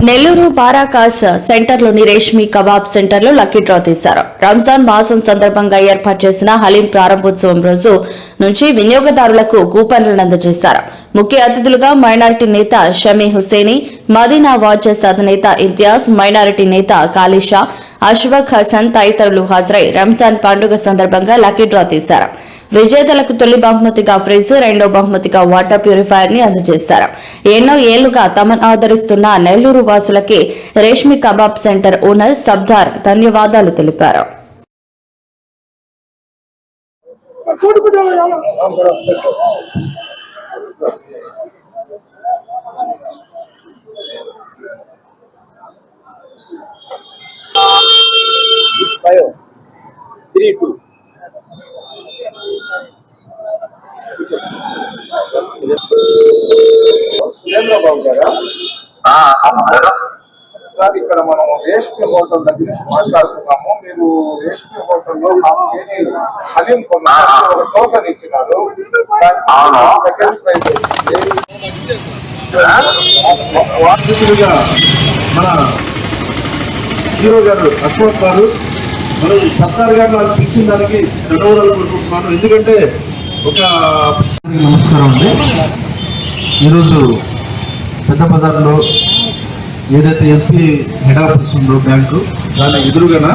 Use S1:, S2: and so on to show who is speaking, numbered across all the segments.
S1: Nellore బారాకాస్ సెంటర్లోని Reshmi kebab సెంటర్లో lucky draw తీశారు. రంజాన్ మాసం సందర్భంగా ఏర్పాటు చేసిన హలీం ప్రారంభోత్సవం రోజు నుంచి వినియోగదారులకు కూపన్లను అందజేశారు. ముఖ్య అతిథులుగా మైనారిటీ నేత షమీ హుసేని, మదీనా వాచెస్ అధినేత ఇంతియాజ్, మైనారిటీ నేత కాలిషా, అష్ఫాక్ హసన్ తదితరులు హాజరై రంజాన్ పండుగ సందర్భంగా లక్కీ డ్రా తీశారు. విజేతలకు తొలి బహుమతిగా ఫ్రిడ్జ్, రెండో బహుమతిగా వాటర్ ప్యూరిఫైయర్ ని అందజేశారు. ఎన్నో ఏళ్లుగా తమను ఆదరిస్తున్న నెల్లూరు వాసులకి Reshmi kebab centre owner Sabdar ధన్యవాదాలు తెలిపారు.
S2: సార్, ఇక్కడ మనం రేష్మి హోటల్ దగ్గర నుంచి మాట్లాడుతున్నాము. మీరు రేష్మి హోటల్లో హలీం ఒక టోకన్ ఇచ్చినారు. సెకండ్ ప్రైజ్
S3: మన హీరో గారు అష్ఫాక్ గారు, మన సత్తార్ గారు నాకు పిలిచిన దానికి ధన్యవాదాలు కోరుకుంటున్నాను. ఎందుకంటే నమస్కారం అండి. ఈరోజు పెద్ద బజార్లో ఏదైతే ఎస్బీ హెడ్ ఆఫీస్ ఉందో బ్యాంకు, దాని ఎదురుగాన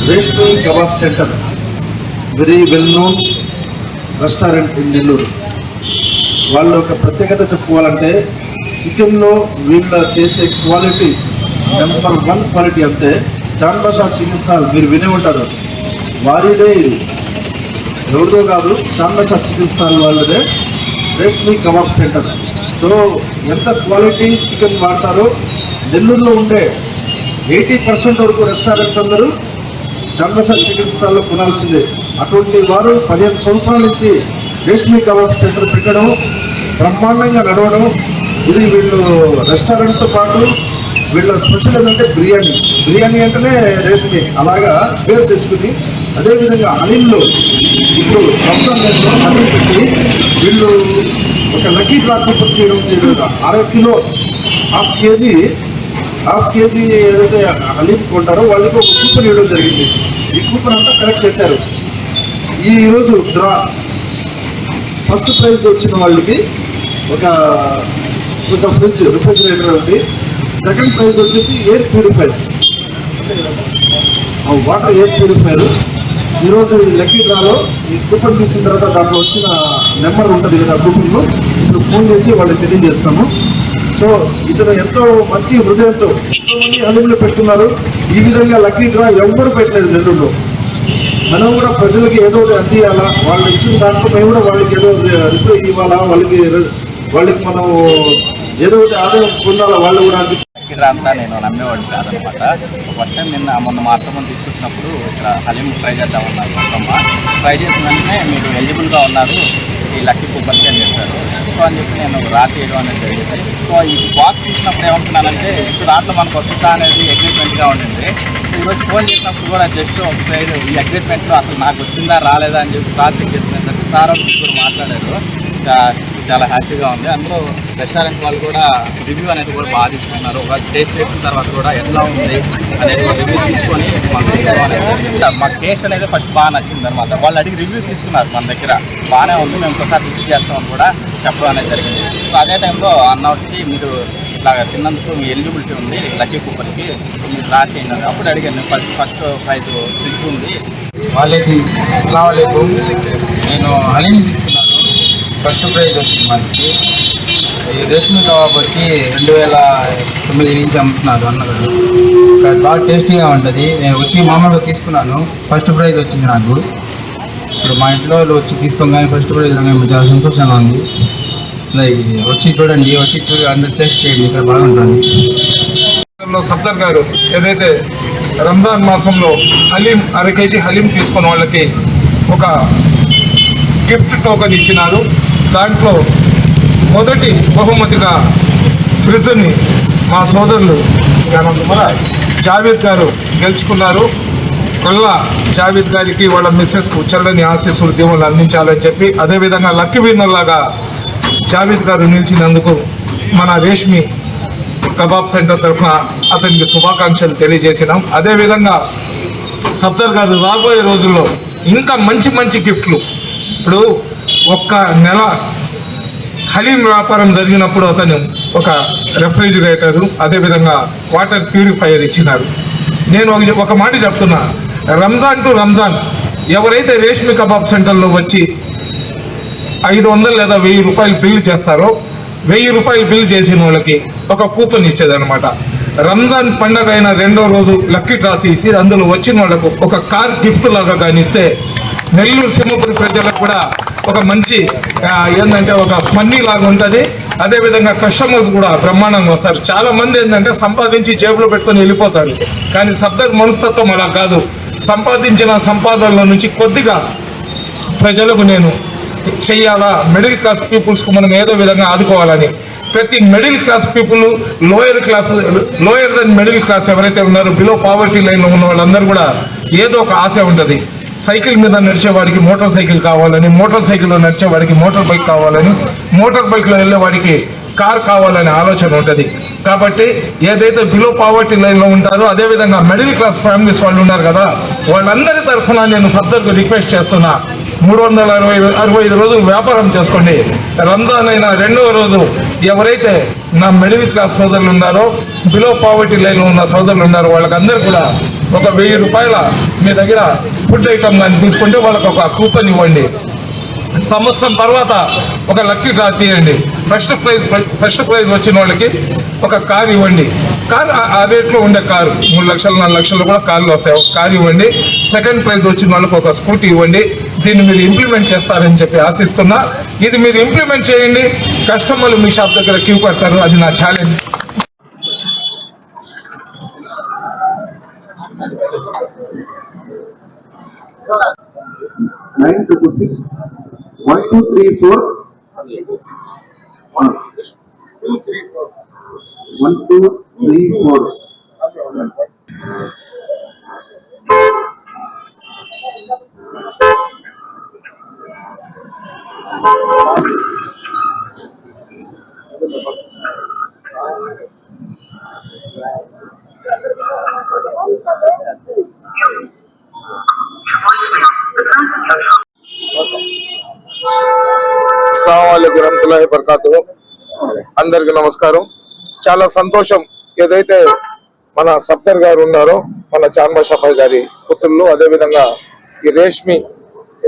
S3: Reshmi kebab centre, very well known restaurant in Nellore. వాళ్ళు ఒక ప్రత్యేకత చెప్పుకోవాలంటే చికెన్లో వీళ్ళ చేసే క్వాలిటీ నెంబర్ 1 క్వాలిటీ. అంటే చాన్బాషా చికెన్ స్టాల్ మీరు వినే ఉంటారు, వారిదే ఇది, ఎవరిదో కాదు, చాన్బాషా చికెన్ స్టాల్ వాళ్ళదే రేష్మి కబాబ్ సెంటర్. సో ఎంత క్వాలిటీ చికెన్ వాడతారో నెల్లూరులో ఉండే 80% వరకు రెస్టారెంట్స్ అందరూ చాన్బాషా చికెన్ స్టాల్లో కొనాల్సిందే. అటువంటి వారు 15 సంవత్సరాల నుంచి రేష్మి కబాబ్ సెంటర్ పెట్టడం, బ్రహ్మాండంగా నడవడం. ఇది వీళ్ళు రెస్టారెంట్తో పాటు వీళ్ళ స్పెషల్ ఏంటంటే బిర్యానీ అంటేనే రేష్మి, అలాగా పేరు తెచ్చుకుని అదేవిధంగా హలీంలో ఇప్పుడు రంజాన్ నెలలో హలీం పెట్టి వీళ్ళు ఒక లక్కీ డ్రా కూపన్ చేయడం, 1/2 కిలో హాఫ్ కేజీ ఏదైతే హలీం కొంటారో వాళ్ళకి ఒక కూపన్ ఇవ్వడం జరిగింది. ఈ కూపన్ అంతా కలెక్ట్ చేశారు. ఈరోజు డ్రా ఫస్ట్ ప్రైజ్ వచ్చిన వాళ్ళకి ఒక ఫ్రిడ్జ్, రిఫ్రిజిరేటర్ ఉంది. సెకండ్ ప్రైజ్ వచ్చేసి air purifier, water air purifier. ఈరోజు లక్కీ డ్రాలో ఈ కూపన్ తీసిన తర్వాత దాంట్లో వచ్చిన నెంబర్ ఉంటుంది కదా, కూపన్లో ఇప్పుడు ఫోన్ చేసి వాళ్ళకి తెలియజేస్తాము. సో ఇతను ఎంతో మంచి హృదయంతో ఎంతోమంది హలీంలు పెట్టుకున్నారు. ఈ విధంగా లక్కీ డ్రా ఎవ్వరు పెట్టలేదు నెల్లూరులో. మనం కూడా ప్రజలకి ఏదో ఒకటి అందియాలా, వాళ్ళు ఇచ్చిన దాంట్లో మేము కూడా వాళ్ళకి ఏదో రిప్లై ఇవ్వాలా, వాళ్ళకి మనం ఏదో ఒకటి ఆదాయం పొందాలా, వాళ్ళు కూడా
S4: అంతా నేను నమ్మేవాడిని కాదనమాట. ఫస్ట్ టైం మొన్న మా అత్తమ్మ తీసుకొచ్చినప్పుడు ఇక్కడ హలీం ట్రై చేద్దామన్నారు. అత్తమ్మ ట్రై చేసిన వెంటనే మీరు ఎలిజిబుల్గా ఉన్నారు ఈ లక్కీ కూపన్కి అని చెప్పారు. సో అని చెప్పి నేను రాసేయడం అనేది జరిగింది. సో ఈ బాక్స్ చూసినప్పుడు ఏమంటున్నానంటే ఇప్పుడు దాంట్లో మనకు వస్తుందా అనేది ఎగ్జైట్మెంట్గా ఉండింది. ఈరోజు ఫోన్ చేసినప్పుడు కూడా జస్ట్ ఒక సైడ్ ఈ ఎగ్జైట్మెంట్లో అసలు నాకు వచ్చిందా రాలేదా అని చెప్పి క్రాస్ చెక్ చేసుకునేసరికి సార్ ముగ్గురు మాట్లాడారు. చాలా హ్యాపీగా ఉంది. అందులో రెస్టారెంట్ వాళ్ళు కూడా రివ్యూ అనేది కూడా బాగా తీసుకున్నారు. ఒక టేస్ట్ చేసిన తర్వాత కూడా ఎట్లా ఉంది అనేది రివ్యూ తీసుకొని మాకు టేస్ట్ అనేది ఫస్ట్ బాగా నచ్చింది అనమాట. వాళ్ళు అడిగి రివ్యూ తీసుకున్నారు మన దగ్గర, బాగానే ఉంది, మేము ఒకసారి విజిట్ చేస్తామని కూడా చెప్పడం అనేది జరిగింది. సో అదే టైంలో అన్న వచ్చి మీరు ఇట్లా తిన్నందుకు మీ ఎలిజిబిలిటీ ఉంది లక్కీ కూపన్కి, మీరు డ్రా చేయండి. అప్పుడు అడిగాను, ఫస్ట్ ప్రైజ్ ఫ్రిడ్జ్ ఉంది.
S5: వాళ్ళకి నేను హలీం తీసుకున్నాను, ఫస్ట్ ప్రైజ్ వచ్చింది మనకి. ఈ రేష్మి కబాబ్ వచ్చి 2009 నుంచి అమ్ముతున్నారు అన్నగారు. ఇక్కడ బాగా టేస్టీగా ఉంటుంది. నేను వచ్చి మామూలుగా తీసుకున్నాను, ఫస్ట్ ప్రైజ్ వచ్చింది నాకు. ఇప్పుడు మా ఇంట్లో వచ్చి తీసుకోగానే ఫస్ట్ ప్రైజ్ నాకు చాలా సంతోషంగా ఉంది. వచ్చి చూడండి, అందరు టేస్ట్ చేయండి, ఇక్కడ బాగుంటుంది.
S2: సబ్దార్ గారు ఏదైతే రంజాన్ మాసంలో హలీం 1/2 కేజీ హలీం తీసుకున్న వాళ్ళకి ఒక గిఫ్ట్ టోకన్ ఇచ్చినారు. దాంట్లో మొదటి బహుమతిగా ఫ్రిడ్జ్ని మా సోదరులు జావేద్ గారు గెలుచుకున్నారు. కొల్లా జావేద్ గారికి వాళ్ళ మిస్సెస్కు చల్లని ఆశీస్సులు దేవుళ్ళు అందించాలని చెప్పి, అదేవిధంగా లక్కీ విన్నర్ లాగా జావేద్ గారు నిలిచినందుకు మన రేష్మి కబాబ్ సెంటర్ తరఫున అతనికి శుభాకాంక్షలు తెలియజేసినాం. అదేవిధంగా సఫ్దర్ గారు రాబోయే రోజుల్లో ఇంకా మంచి మంచి గిఫ్ట్లు, ఇప్పుడు ఒక్క నెల హలీం వ్యాపారం జరిగినప్పుడు అతను ఒక రెఫ్రిజిరేటరు, అదేవిధంగా వాటర్ ప్యూరిఫైయర్ ఇచ్చినారు. నేను ఒక మాట చెప్తున్నా, రంజాన్ టు రంజాన్ ఎవరైతే రేష్మి కబాబ్ సెంటర్లో వచ్చి 500 లేదా 1000 రూపాయలు బిల్లు చేస్తారో 1000 రూపాయలు బిల్ చేసిన వాళ్ళకి ఒక కూపన్ ఇచ్చేదన్నమాట. రంజాన్ పండగ అయిన 2వ రోజు లక్కీ డ్రా తీసి అందులో వచ్చిన వాళ్ళకు ఒక కార్ గిఫ్ట్ లాగా కానిస్తే నెల్లూరు సింహపురి ప్రజలకు కూడా ఒక మంచి ఏంటంటే ఒక ఫన్నీ లాగా ఉంటుంది. అదేవిధంగా కస్టమర్స్ కూడా బ్రహ్మాండంగా వస్తారు. చాలా మంది ఏంటంటే సంపాదించి జేబులో పెట్టుకొని వెళ్ళిపోతారు, కానీ సఫ్దర్ మనస్తత్వం అలా కాదు. సంపాదించిన సంపాదనల నుంచి కొద్దిగా ప్రజలకు నేను చెయ్యాలా, మిడిల్ క్లాస్ పీపుల్స్కు మనం ఏదో విధంగా ఆదుకోవాలని ప్రతి middle class people, lower than middle class ఎవరైతే ఉన్నారో బిలో పావర్టీ లైన్లో ఉన్న వాళ్ళందరూ కూడా ఏదో ఒక ఆశ ఉంటుంది. సైకిల్ మీద నడిచేవాడికి మోటార్ సైకిల్ కావాలని, మోటార్ సైకిల్లో నడిచేవాడికి మోటార్ బైక్ కావాలని, మోటార్ బైక్లో వెళ్ళేవాడికి కార్ కావాలనే ఆలోచన ఉంటుంది. కాబట్టి ఏదైతే బిలో పావర్టీ లైన్లో ఉంటారో అదేవిధంగా మిడిల్ క్లాస్ ఫ్యామిలీస్ వాళ్ళు ఉన్నారు కదా, వాళ్ళందరి తరఫున నేను సఫ్దర్కు రిక్వెస్ట్ చేస్తున్నా, 365 రోజులు వ్యాపారం చేసుకోండి. రంజాన్ అయిన 2వ రోజు ఎవరైతే నా మిడిల్ క్లాస్ సోదరులు ఉన్నారో, బిలో పావర్టీ లైన్లో ఉన్న సోదరులు ఉన్నారో వాళ్ళకందరూ కూడా ఒక 1000 రూపాయల మీ దగ్గర ఫుడ్ ఐటమ్ కానీ తీసుకుంటే వాళ్ళకి ఒక కూపన్ ఇవ్వండి. సంవత్సరం తర్వాత ఒక లక్కీ డ్రా తీయండి. ఫస్ట్ ప్రైజ్ వచ్చిన వాళ్ళకి ఒక కారు ఇవ్వండి. కారు ఆ రేట్లో ఉండే కారు 3 లక్షలు 4 లక్షలు కూడా కార్లు వస్తాయి. ఒక కారు ఇవ్వండి. సెకండ్ ప్రైజ్ వచ్చిన వాళ్ళకి ఒక స్కూటీ ఇవ్వండి. దీన్ని మీరు ఇంప్లిమెంట్ చేస్తారని చెప్పి ఆశిస్తున్నా. ఇది మీరు ఇంప్లిమెంట్ చేయండి, కస్టమర్లు మీ షాప్ దగ్గర క్యూ పడతారు. అది నా ఛాలెంజ్.
S3: Nine 666 1 2 3 4 1 2 3 4.
S2: అస్సలాముఅలైకుం వరహ్మతుల్లాహి వబరకాతుహు. అందరికి నమస్కారం. చాలా సంతోషం, ఏదైతే మన సఫ్దర్ గారు ఉన్నారో మన చాన్ బాషాభాయ్ గారి పుత్రులు, అదేవిధంగా ఈ రేష్మి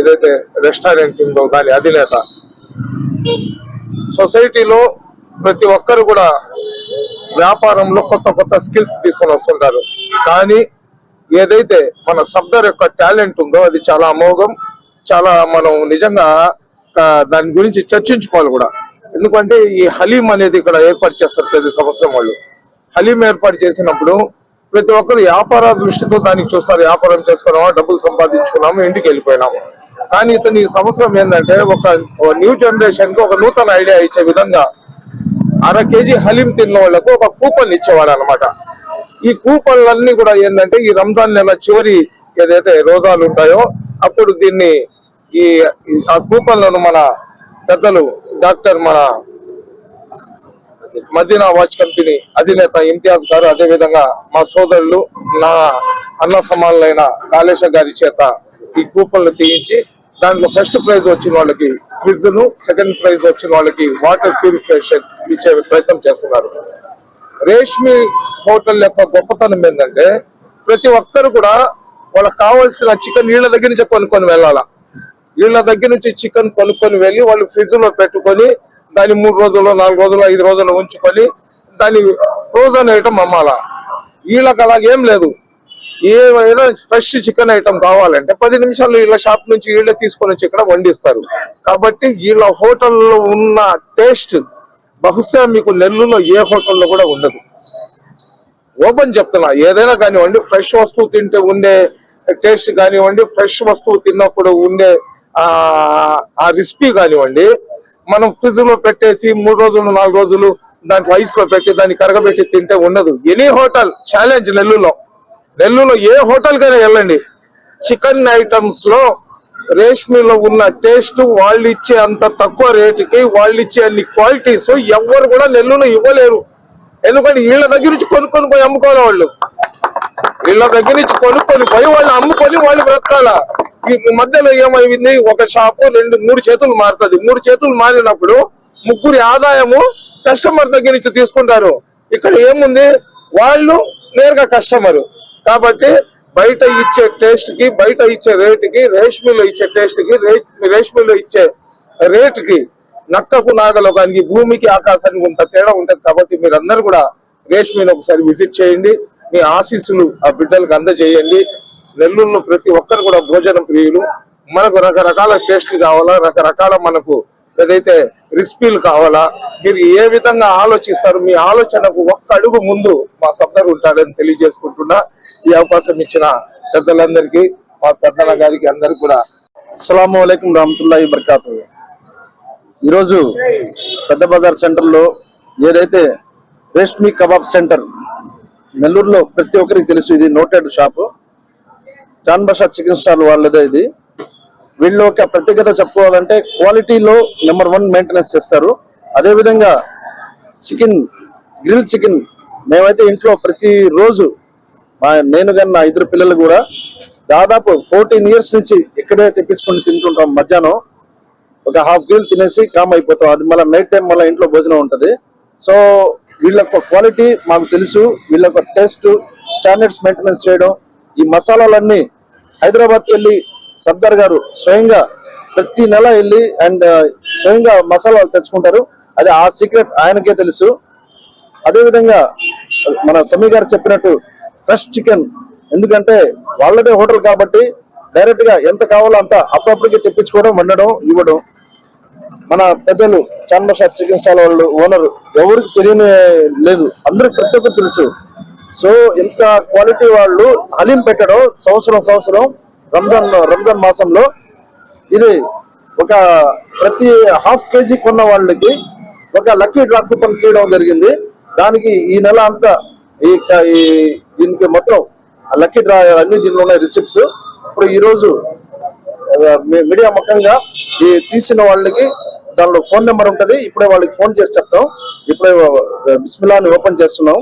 S2: ఏదైతే రెస్టారెంట్ ఉందో దాని అధినేత, సొసైటీలో ప్రతి ఒక్కరు కూడా వ్యాపారంలో కొత్త కొత్త స్కిల్స్ తీసుకొని వస్తుంటారు. కానీ ఏదైతే మన సఫ్దర్ యొక్క టాలెంట్ ఉందో అది చాలా అమోఘం. చాలా మనం నిజంగా దాని గురించి చర్చించుకోవాలి కూడా. ఎందుకంటే ఈ హలీం అనేది ఇక్కడ ఏర్పాటు చేస్తారు ప్రతి సంవత్సరం. వాళ్ళు హలీం ఏర్పాటు చేసినప్పుడు ప్రతి ఒక్కరు వ్యాపార దృష్టితో దానికి చూస్తారు. వ్యాపారం చేసుకున్నామా, డబ్బులు సంపాదించుకున్నాము, ఇంటికి వెళ్ళిపోయినాము. కానీ ఇతను ఈ సంవత్సరం ఏంటంటే ఒక న్యూ జనరేషన్ కి ఒక నూతన ఐడియా ఇచ్చే విధంగా 1/2 kg హలీం తిన్న వాళ్ళకు ఒక కూపన్ ఇచ్చేవాడు అనమాట. ఈ కూపన్లన్నీ కూడా ఏంటంటే ఈ రంజాన్ నెల చివరి ఏదైతే రోజాలు ఉంటాయో అప్పుడు దీన్ని ఆ కూపన్లను మన పెద్దలు డాక్టర్ మన మదీనా వాచ్ కంపెనీ అధినేత ఇంతియాజ్ గారు, అదేవిధంగా మా సోదరులు నా అన్న సమానులైన కాళేశ గారి చేత ఈ కూపన్లు తీయించి దాంట్లో ఫస్ట్ ప్రైజ్ వచ్చిన వాళ్ళకి ఫ్రిడ్జ్ను, సెకండ్ ప్రైజ్ వచ్చిన వాళ్ళకి వాటర్ ప్యూరిఫికేషన్ ఇచ్చే ప్రయత్నం చేస్తున్నారు. రేష్మి హోటల్ యొక్క గొప్పతనం ఏంటంటే ప్రతి ఒక్కరు కూడా వాళ్ళకి కావాల్సిన చికెన్ వీళ్ళ దగ్గర నుంచి కొనుక్కొని వెళ్ళాలా. వీళ్ళ దగ్గర నుంచి చికెన్ కొనుక్కొని వెళ్ళి వాళ్ళు ఫ్రిడ్జ్ లో పెట్టుకొని దాన్ని 3 రోజులు 4 రోజులు 5 రోజులు ఉంచుకొని దాన్ని ఫ్రోజన్ ఐటమ్ అమ్మాలా. వీళ్ళకి అలాగేం లేదు. ఏదైనా ఫ్రెష్ చికెన్ ఐటమ్ కావాలంటే 10 నిమిషాలు వీళ్ళ షాప్ నుంచి వీళ్ళే తీసుకొని వచ్చి ఇక్కడ వండిస్తారు. కాబట్టి వీళ్ళ హోటల్లో ఉన్న టేస్ట్ బహుశా మీకు నెల్లూరులో ఏ హోటల్లో కూడా ఉండదు. ఓపెన్ చెప్తున్నా, ఏదైనా కానివ్వండి ఫ్రెష్ వస్తువు తింటే ఉండే టేస్ట్ కానివ్వండి, ఫ్రెష్ వస్తువు తిన్నప్పుడు ఉండే ఆ రెసిపీ కానివ్వండి, మనం ఫ్రిడ్జ్ లో పెట్టేసి 3 రోజులు 4 రోజులు దాంట్లో ఐస్ లో పెట్టి దాన్ని కరగబెట్టి తింటే ఉండదు. ఎనీ హోటల్ ఛాలెంజ్ నెల్లూరులో ఏ హోటల్ కైనా వెళ్ళండి, చికెన్ ఐటమ్స్ లో రేష్మిలో ఉన్న టేస్ట్ వాళ్ళు ఇచ్చే అంత తక్కువ రేటుకి వాళ్ళు ఇచ్చే అన్ని క్వాలిటీస్ ఎవ్వరు కూడా నెల్లూరులో ఇవ్వలేరు. ఎందుకంటే వీళ్ళ దగ్గర నుంచి కొనుక్కొని పోయి అమ్ముకోవాలి వాళ్ళు. వీళ్ళ దగ్గర నుంచి కొనుక్కొని పోయి వాళ్ళు అమ్ముకొని వాళ్ళు బ్రతకాల. ఈ మధ్యలో ఏమైంది, ఒక షాపు 2-3 చేతులు మారుతుంది. 3 చేతులు మారినప్పుడు ముగ్గురి ఆదాయము కస్టమర్ దగ్గర నుంచి తీసుకుంటారు. ఇక్కడ ఏముంది, వాళ్ళు నేరుగా కస్టమర్. కాబట్టి బయట ఇచ్చే టేస్ట్ కి, బయట ఇచ్చే రేటుకి, రేష్మిలో ఇచ్చే టేస్ట్ కి, రేష్మిలో ఇచ్చే రేటుకి నక్కకు నాగలోకానికి, భూమికి ఆకాశానికి కొంత తేడా ఉంటది. కాబట్టి మీరందరూ కూడా రేష్మిని ఒకసారి విజిట్ చేయండి. మీ ఆశీస్సులు ఆ బిడ్డలకు అందజేయండి. నెల్లూరులో ప్రతి ఒక్కరు కూడా భోజనం ప్రియులు. మనకు రకరకాల టేస్ట్లు కావాలా, రకరకాల మనకు ఏదైతే రెసిపీలు కావాలా, మీరు ఏ విధంగా ఆలోచిస్తారు, మీ ఆలోచనకు ఒక్క అడుగు ముందు మా సబ్దర్ ఉంటాడని తెలియజేసుకుంటున్నా. ఈ అవకాశం ఇచ్చిన పెద్దలందరికీ, మా పెద్దల గారికి అందరికీ కూడా
S3: అస్సలాము అలైకుం రహమతుల్లాహి బర్కాతు. ఈరోజు పెద్ద బజార్ సెంటర్లో ఏదైతే రేష్మి కబాబ్ సెంటర్, నెల్లూరులో ప్రతి ఒక్కరికి తెలుసు, ఇది నోటెడ్ షాపు. జాన్ బాషా చికెన్ స్టాల్ వాళ్ళదే ఇది. వీళ్ళు ఒక ప్రత్యేకత చెప్పుకోవాలంటే క్వాలిటీలో నెంబర్ 1 మెయింటెనెన్స్ చేస్తారు. అదేవిధంగా గ్రిల్ చికెన్ మేమైతే ఇంట్లో ప్రతి రోజు నేను కానీ నా 2 పిల్లలు కూడా దాదాపు 14 ఇయర్స్ నుంచి ఇక్కడే తెప్పించుకొని తింటుంటాం. మధ్యాహ్నం ఒక హాఫ్ గ్రిల్ తినేసి కామ్ అయిపోతాం. అది మళ్ళీ నైట్ టైం మళ్ళీ ఇంట్లో భోజనం ఉంటుంది. సో వీళ్ళ క్వాలిటీ మాకు తెలుసు, వీళ్ళ టేస్ట్ స్టాండర్డ్స్ మెయింటెనెన్స్ చేయడం. ఈ మసాలాలన్నీ హైదరాబాద్కి వెళ్ళి సర్దార్ గారు స్వయంగా ప్రతి నెల వెళ్ళి అండ్ స్వయంగా మసాలాలు తెచ్చుకుంటారు. అది ఆ సీక్రెట్ ఆయనకే తెలుసు. అదేవిధంగా మన సమీ గారు చెప్పినట్టు ఫ్రెష్ చికెన్, ఎందుకంటే వాళ్ళదే హోటల్ కాబట్టి డైరెక్ట్ గా ఎంత కావాలో అంత అప్పుడప్పటికి తెప్పించుకోవడం, వండడం, ఇవ్వడం. మన పెద్దలు జాన్ బాషా చికెన్ స్టాల్ వాళ్ళు ఓనర్ ఎవరికి తెలియని లేదు, అందరికి ప్రతి ఒక్కరు తెలుసు. సో ఇంత క్వాలిటీ వాళ్ళు హలీం పెట్టడం సంవత్సరం రంజాన్ మాసంలో ఇది ఒక ప్రతి హాఫ్ కేజీ కొన్న వాళ్ళకి ఒక లక్కీ డ్రా కూపన్ తీయడం జరిగింది. దానికి ఈ నెల అంతా దీనికి మొత్తం లక్కీ డ్రా అన్ని దీనిలో ఉన్నాయి రిసిప్ట్స్. ఇప్పుడు ఈ రోజు మీడియా ముఖంగా ఈ తీసిన వాళ్ళకి దానిలో ఫోన్ నెంబర్ ఉంటది. ఇప్పుడే వాళ్ళకి ఫోన్ చేసి చెప్తాం. ఇప్పుడే బిస్మిల్లాని ఓపెన్ చేస్తున్నాం.